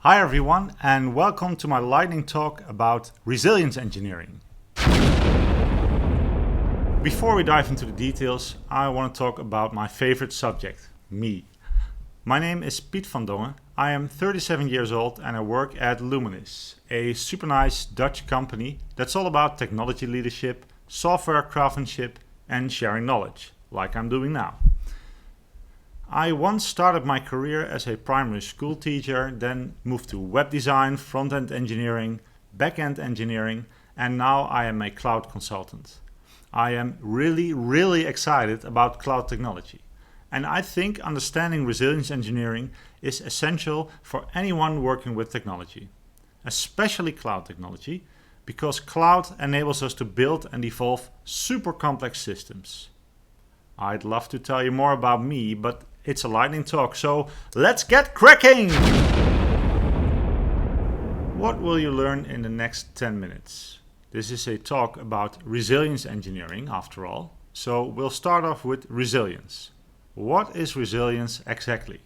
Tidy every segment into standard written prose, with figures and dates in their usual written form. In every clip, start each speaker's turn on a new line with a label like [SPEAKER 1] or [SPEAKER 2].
[SPEAKER 1] Hi everyone, and welcome to my lightning talk about resilience engineering. Before we dive into the details, I want to talk about my favorite subject, me. My name is Piet van Dongen. I am 37 years old and I work at Luminis, a super nice Dutch company that's all about technology leadership, software craftsmanship, and sharing knowledge, like I'm doing now. I once started my career as a primary school teacher, then moved to web design, front-end engineering, back-end engineering, and now I am a cloud consultant. I am really excited about cloud technology. And I think understanding resilience engineering is essential for anyone working with technology, especially cloud technology, because cloud enables us to build and evolve super complex systems. I'd love to tell you more about me, but it's a lightning talk, so let's get cracking! What will you learn in the next 10 minutes? This is a talk about resilience engineering, after all, so we'll start off with resilience. What is resilience exactly?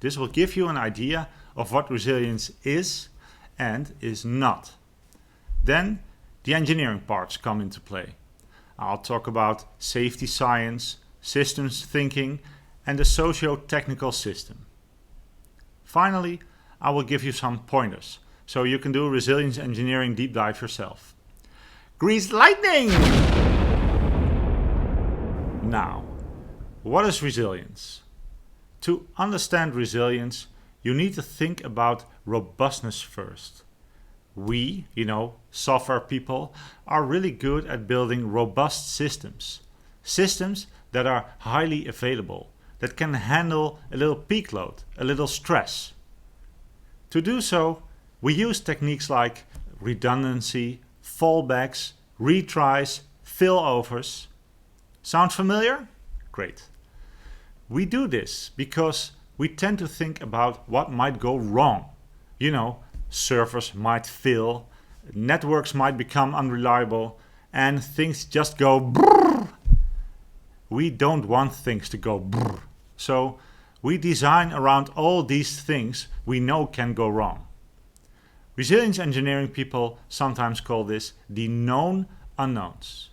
[SPEAKER 1] This will give you an idea of what resilience is and is not. Then the engineering parts come into play. I'll talk about safety science, systems thinking, and the socio-technical system. Finally, I will give you some pointers, so you can do resilience engineering deep dive yourself. Grease lightning! Now, what is resilience? To understand resilience, you need to think about robustness first. We, software people, are really good at building robust systems. Systems that are highly available, that can handle a little peak load, a little stress. To do so, we use techniques like redundancy, fallbacks, retries, failovers. Sound familiar? Great. We do this because we tend to think about what might go wrong. Servers might fail, networks might become unreliable, and things just go brrr. We don't want things to go brrr. So we design around all these things we know can go wrong. Resilience engineering people sometimes call this the known unknowns.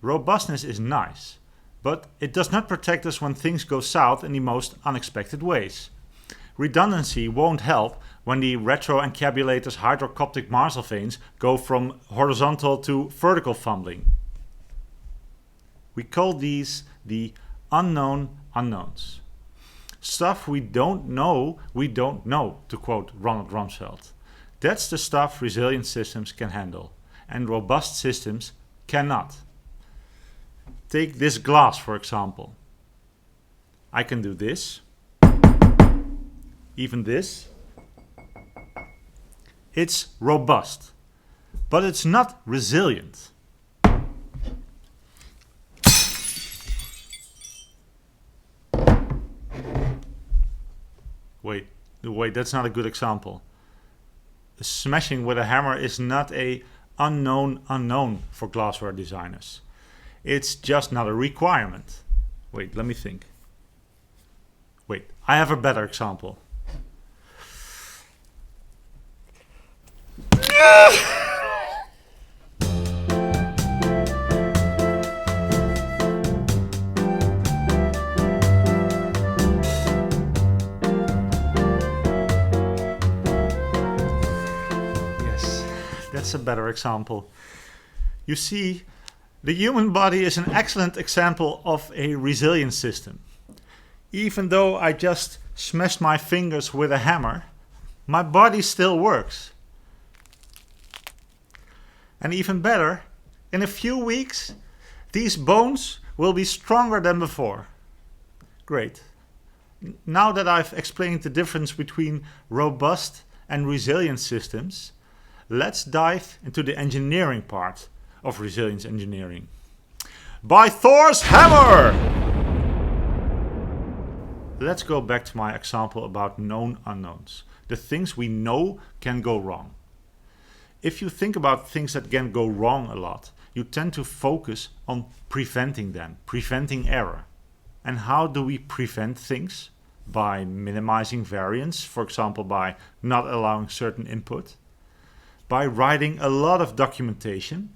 [SPEAKER 1] Robustness is nice, but it does not protect us when things go south in the most unexpected ways. Redundancy won't help when the retroencabulator's hydrocoptic Marshall vanes go from horizontal to vertical fumbling. We call these the unknown unknowns. Stuff we don't know, to quote Ronald Rumsfeld. That's the stuff resilient systems can handle, and robust systems cannot. Take this glass, for example. I can do this, even this. It's robust, but it's not resilient. Wait, that's not a good example. Smashing with a hammer is not a unknown unknown for glassware designers. It's just not a requirement. Wait, let me think. I have a better example. That's a better example. You see, the human body is an excellent example of a resilient system. Even though I just smashed my fingers with a hammer, my body still works. And even better, in a few weeks, these bones will be stronger than before. Great. Now that I've explained the difference between robust and resilient systems, let's dive into the engineering part of resilience engineering. By Thor's hammer! Let's go back to my example about known unknowns, the things we know can go wrong. If you think about things that can go wrong a lot, you tend to focus on preventing them, preventing error. And how do we prevent things? by minimizing variance, for example by not allowing certain input, by writing a lot of documentation.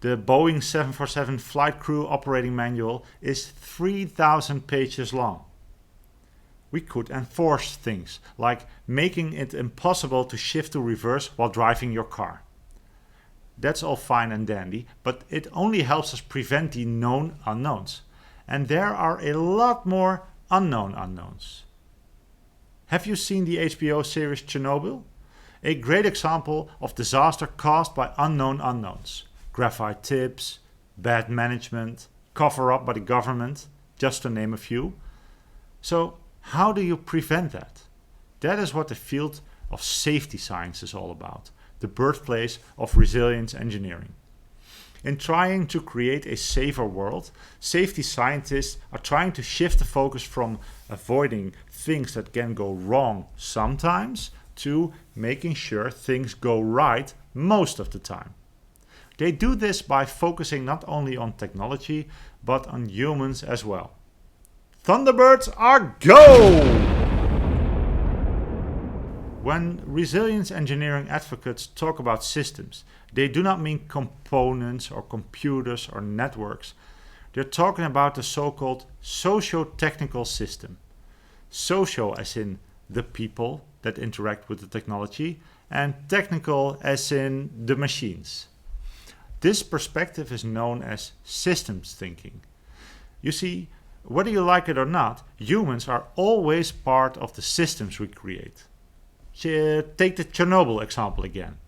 [SPEAKER 1] The Boeing 747 Flight Crew Operating Manual is 3,000 pages long. We could enforce things, like making it impossible to shift to reverse while driving your car. That's all fine and dandy, but it only helps us prevent the known unknowns. And there are a lot more unknown unknowns. Have you seen the HBO series Chernobyl? A great example of disaster caused by unknown unknowns. Graphite tips, bad management, cover-up by the government, just to name a few. So how do you prevent that? That is what the field of safety science is all about, the birthplace of resilience engineering. In trying to create a safer world, safety scientists are trying to shift the focus from avoiding things that can go wrong sometimes to making sure things go right most of the time. They do this by focusing not only on technology, but on humans as well. Thunderbirds are go! When resilience engineering advocates talk about systems, they do not mean components or computers or networks. They're talking about the so-called socio-technical system. Socio as in the people that interact with the technology, and technical as in the machines. This perspective is known as systems thinking. You see, whether you like it or not, humans are always part of the systems we create. Take the Chernobyl example again.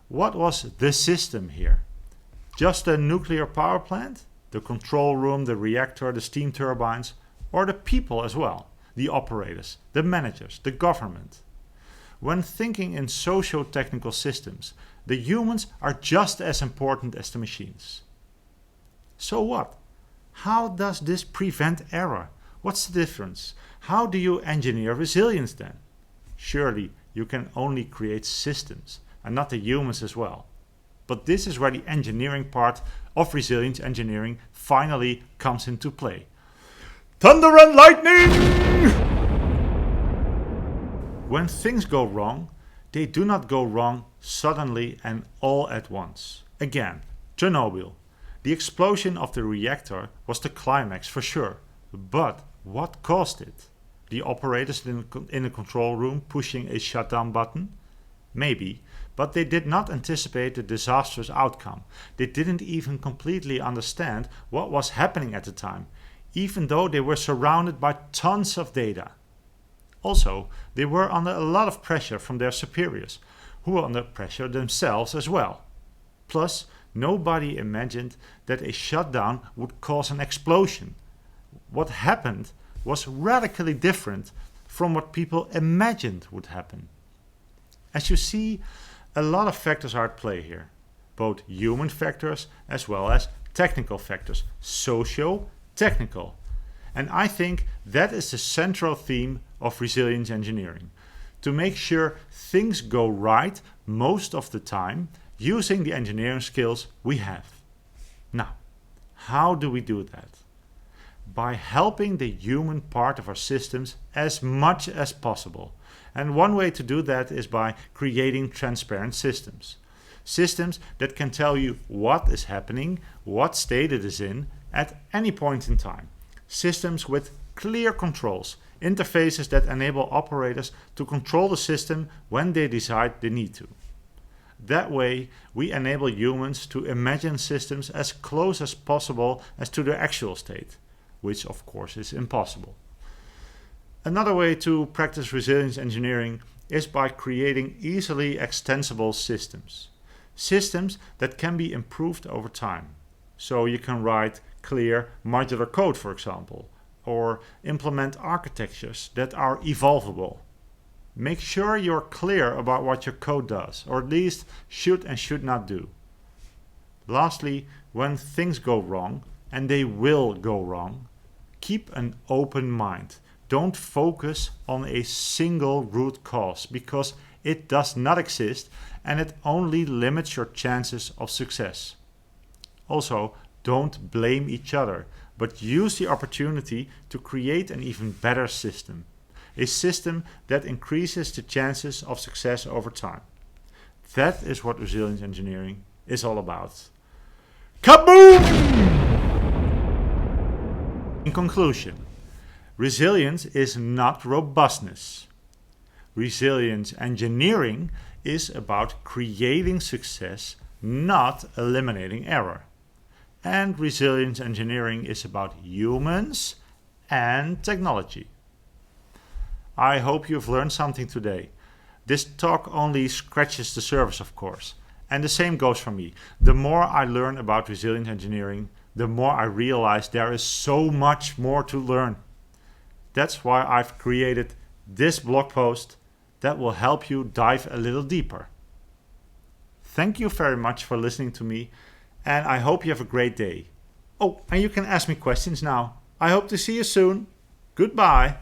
[SPEAKER 1] What was the system here? Just a nuclear power plant? The control room, the reactor, the steam turbines, or the people as well? The operators, the managers, the government. When thinking in socio-technical systems, the humans are just as important as the machines. So what? How does this prevent error? What's the difference? How do you engineer resilience then? Surely you can only create systems and not the humans as well. But this is where the engineering part of resilience engineering finally comes into play. Thunder and lightning! When things go wrong, they do not go wrong suddenly and all at once. Again, Chernobyl. The explosion of the reactor was the climax for sure. But what caused it? The operators in the control room pushing a shutdown button? Maybe, but they did not anticipate the disastrous outcome. They didn't even completely understand what was happening at the time, even though they were surrounded by tons of data. Also, they were under a lot of pressure from their superiors, who were under pressure themselves as well. Plus, nobody imagined that a shutdown would cause an explosion. What happened was radically different from what people imagined would happen. As you see, a lot of factors are at play here, both human factors as well as technical factors, socio-technical. And I think that is the central theme of resilience engineering, to make sure things go right most of the time using the engineering skills we have. Now, how do we do that? By helping the human part of our systems as much as possible. And one way to do that is by creating transparent systems. Systems that can tell you what is happening, what state it is in, at any point in time. Systems with clear controls, interfaces that enable operators to control the system when they decide they need to. That way, we enable humans to imagine systems as close as possible as to their actual state, which of course is impossible. Another way to practice resilience engineering is by creating easily extensible systems. Systems that can be improved over time. So you can write clear modular code, for example, or implement architectures that are evolvable. Make sure you're clear about what your code does, or at least should and should not do. Lastly, when things go wrong, and they will go wrong, keep an open mind. Don't focus on a single root cause, because it does not exist and it only limits your chances of success. Also, don't blame each other, but use the opportunity to create an even better system. a system that increases the chances of success over time. That is what resilience engineering is all about. Kaboom! In conclusion, resilience is not robustness. Resilience engineering is about creating success, not eliminating error. And resilience engineering is about humans and technology. I hope you've learned something today. This talk only scratches the surface, of course. And the same goes for me. The more I learn about resilience engineering, the more I realize there is so much more to learn. That's why I've created this blog post that will help you dive a little deeper. Thank you very much for listening to me, and I hope you have a great day. Oh, and you can ask me questions now. I hope to see you soon. Goodbye.